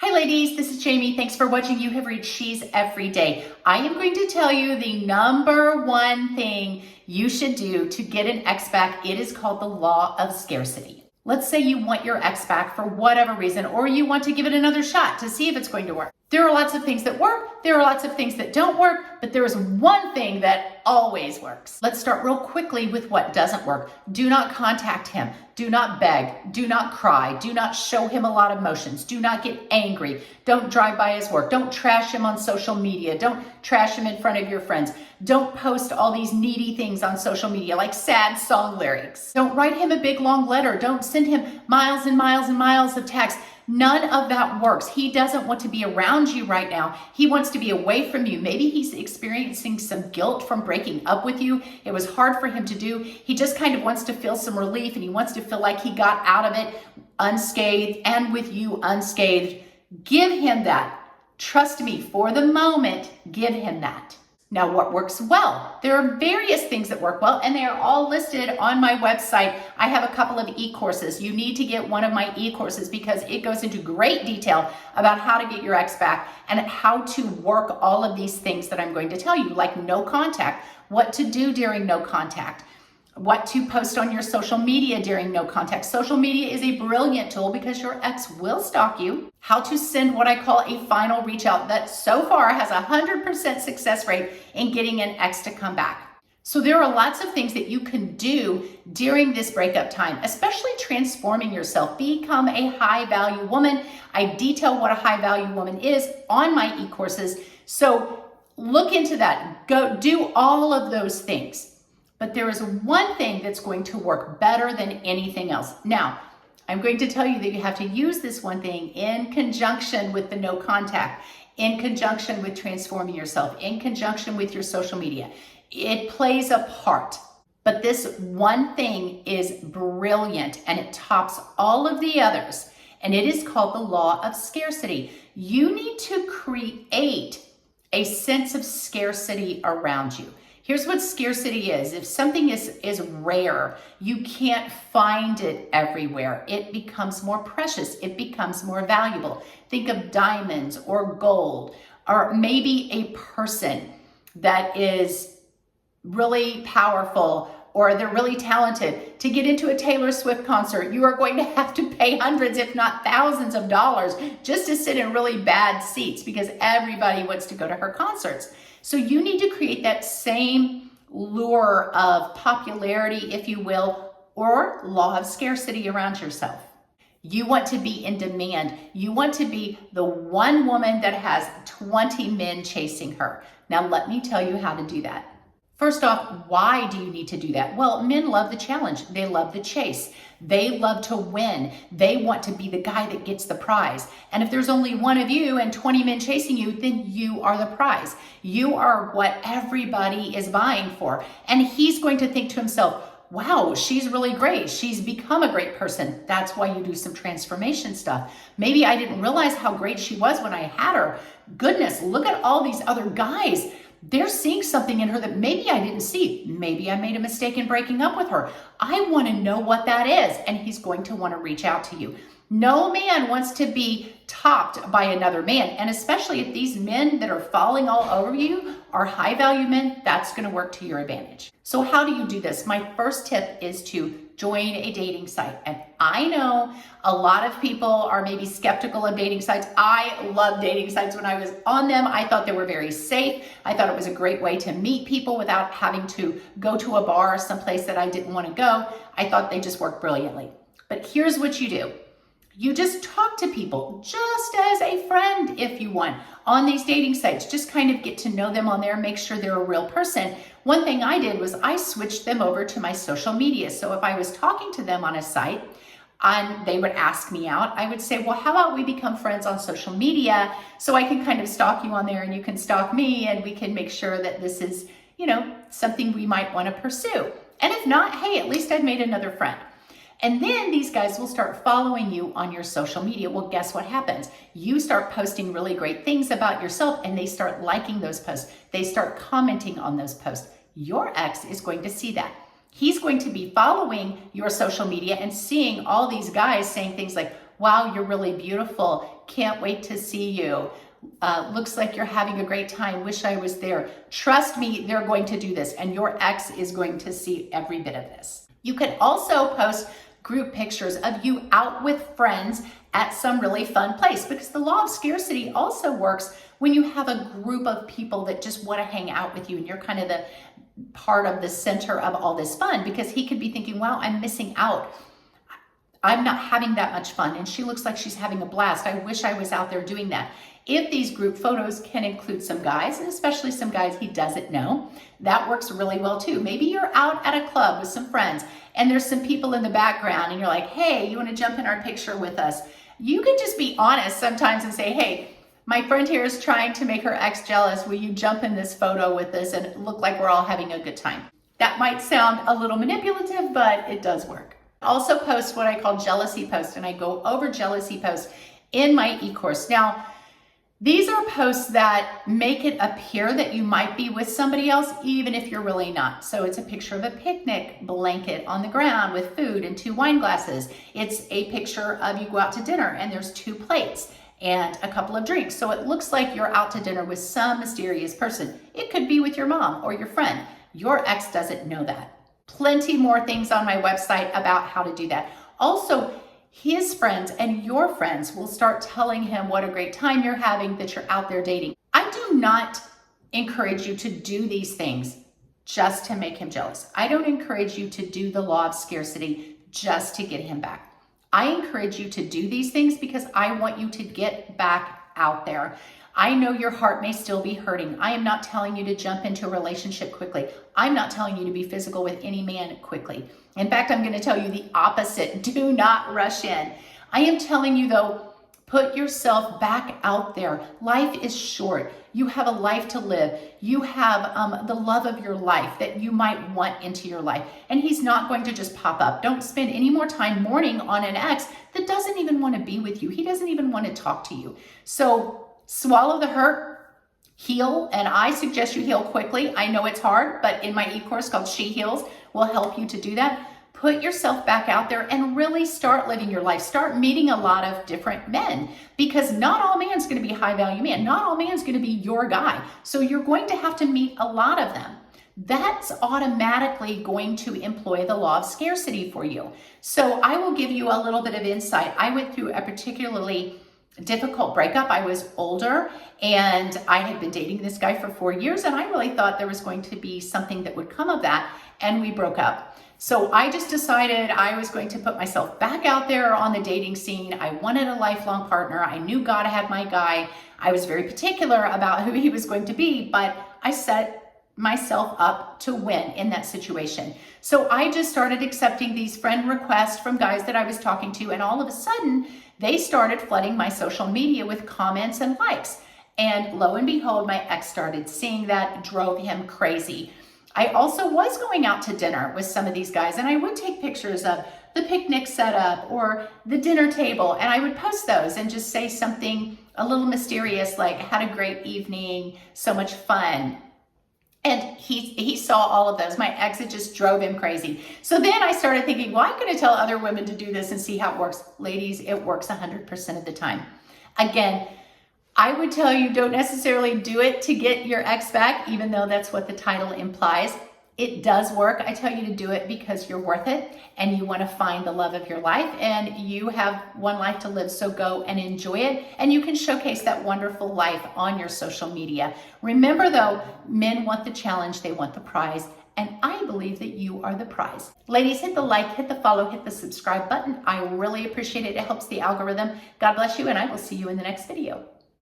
Hi ladies, this is Jamie. Thanks for watching. You have reached She's Every Day. I am going to tell you the number one thing you should do to get an ex back. It is called the law of scarcity. Let's say you want your ex back for whatever reason, or you want to give it another shot to see if it's going to work. There are lots of things that work. There are lots of things that don't work, but there is one thing that always works. Let's start real quickly with what doesn't work. Do not contact him. Do not beg. Do not cry. Do not show him a lot of emotions. Do not get angry. Don't drive by his work. Don't trash him on social media. Don't trash him in front of your friends. Don't post all these needy things on social media like sad song lyrics. Don't write him a big long letter. Don't send him miles and miles and miles of text. None of that works. He doesn't want to be around you right now. He wants to be away from you. Maybe he's experiencing some guilt from breaking up with you. It was hard for him to do. He just kind of wants to feel some relief, and he wants to feel like he got out of it unscathed and with you unscathed. Give him that. Trust me, for the moment, give him that. Now, what works well? There are various things that work well, and they are all listed on my website. I have a couple of e-courses. You need to get one of my e-courses because it goes into great detail about how to get your ex back and how to work all of these things that I'm going to tell you, like no contact, what to do during no contact, what to post on your social media during no contact. Social media is a brilliant tool because your ex will stalk you. How to send what I call a final reach out that so far has a 100% success rate in getting an ex to come back. So there are lots of things that you can do during this breakup time, especially transforming yourself. Become a high value woman. I detail what a high value woman is on my e-courses. So look into that. Go do all of those things. But there is one thing that's going to work better than anything else. Now, I'm going to tell you that you have to use this one thing in conjunction with the no contact, in conjunction with transforming yourself, in conjunction with your social media. It plays a part, but this one thing is brilliant and it tops all of the others. And it is called the law of scarcity. You need to create a sense of scarcity around you. Here's what scarcity is. If something is rare, you can't find it everywhere. It becomes more precious. It becomes more valuable. Think of diamonds or gold, or maybe a person that is really powerful or they're really talented. To get into a Taylor Swift concert, you are going to have to pay hundreds, if not thousands of dollars just to sit in really bad seats because everybody wants to go to her concerts. So you need to create that same lure of popularity, if you will, or law of scarcity around yourself. You want to be in demand. You want to be the one woman that has 20 men chasing her. Now, let me tell you how to do that. First off, why do you need to do that? Well, men love the challenge. They love the chase. They love to win. They want to be the guy that gets the prize. And if there's only one of you and 20 men chasing you, then you are the prize. You are what everybody is vying for. And he's going to think to himself, wow, she's really great. She's become a great person. That's why you do some transformation stuff. Maybe I didn't realize how great she was when I had her. Goodness, look at all these other guys. They're seeing something in her that maybe I didn't see. Maybe I made a mistake in breaking up with her. I want to know what that is. And he's going to want to reach out to you. No man wants to be topped by another man. And especially if these men that are falling all over you are high value men, that's going to work to your advantage. So how do you do this? My first tip is to join a dating site. And I know a lot of people are maybe skeptical of dating sites. I love dating sites. When I was on them, I thought they were very safe. I thought it was a great way to meet people without having to go to a bar or someplace that I didn't want to go. I thought they just worked brilliantly. But here's what you do. You just talk to people just as a friend if you want on these dating sites. Just kind of get to know them on there, make sure they're a real person. One thing I did was I switched them over to my social media. So if I was talking to them on a site and they would ask me out, I would say, well, how about we become friends on social media so I can kind of stalk you on there and you can stalk me and we can make sure that this is, something we might want to pursue. And if not, hey, at least I've made another friend. And then these guys will start following you on your social media. Well, guess what happens? You start posting really great things about yourself and they start liking those posts. They start commenting on those posts. Your ex is going to see that. He's going to be following your social media and seeing all these guys saying things like, wow, you're really beautiful. can't wait to see you. Looks like you're having a great time. Wish I was there. Trust me, they're going to do this, and your ex is going to see every bit of this. You can also post group pictures of you out with friends at some really fun place, because the law of scarcity also works when you have a group of people that just want to hang out with you and you're kind of the part of the center of all this fun, because he could be thinking, wow, I'm missing out. I'm not having that much fun, and she looks like she's having a blast. I wish I was out there doing that. If these group photos can include some guys, and especially some guys he doesn't know, that works really well too. Maybe you're out at a club with some friends and there's some people in the background and you're like, hey, you want to jump in our picture with us? You can just be honest sometimes and say, hey, my friend here is trying to make her ex jealous. Will you jump in this photo with us and look like we're all having a good time? That might sound a little manipulative, but it does work. Also post what I call jealousy posts, and I go over jealousy posts in my e-course. Now, these are posts that make it appear that you might be with somebody else, even if you're really not. So it's a picture of a picnic blanket on the ground with food and 2 wine glasses. It's a picture of you go out to dinner and there's 2 plates and a couple of drinks. So it looks like you're out to dinner with some mysterious person. It could be with your mom or your friend. Your ex doesn't know that. Plenty more things on my website about how to do that. Also, his friends and your friends will start telling him what a great time you're having, that you're out there dating. I do not encourage you to do these things just to make him jealous. I don't encourage you to do the law of scarcity just to get him back. I encourage you to do these things because I want you to get back out there. I know your heart may still be hurting. I am not telling you to jump into a relationship quickly. I'm not telling you to be physical with any man quickly. In fact, I'm going to tell you the opposite. Do not rush in. I am telling you, though, put yourself back out there. Life is short. You have a life to live. You have the love of your life that you might want into your life. And he's not going to just pop up. Don't spend any more time mourning on an ex that doesn't even want to be with you. He doesn't even want to talk to you. So swallow the hurt, heal, and I suggest you heal quickly. I know it's hard, but in my e-course called She Heals, will help you to do that. Put yourself back out there and really start living your life. Start meeting a lot of different men, because not all man's going to be high value man. Not all man's going to be your guy. So you're going to have to meet a lot of them. That's automatically going to employ the law of scarcity for you. So I will give you a little bit of insight. I went through a particularly difficult breakup. I was older and I had been dating this guy for 4 years, and I really thought there was going to be something that would come of that, and we broke up. So I just decided I was going to put myself back out there on the dating scene. I wanted a lifelong partner. I knew God had my guy. I was very particular about who he was going to be, but I set myself up to win in that situation. So I just started accepting these friend requests from guys that I was talking to, and all of a sudden they started flooding my social media with comments and likes. And lo and behold, my ex started seeing that, drove him crazy. I also was going out to dinner with some of these guys, and I would take pictures of the picnic setup or the dinner table, and I would post those and just say something a little mysterious like, had a great evening, so much fun. And he saw all of those. My ex, it just drove him crazy. So then I started thinking, well, I'm going to tell other women to do this and see how it works. Ladies, it works 100% of the time. Again, I would tell you, don't necessarily do it to get your ex back, even though that's what the title implies. It does work. I tell you to do it because you're worth it and you want to find the love of your life, and you have one life to live, so go and enjoy it, and you can showcase that wonderful life on your social media. Remember though, men want the challenge, they want the prize, and I believe that you are the prize. Ladies, hit the like, hit the follow, hit the subscribe button. I really appreciate it. It helps the algorithm. God bless you, and I will see you in the next video.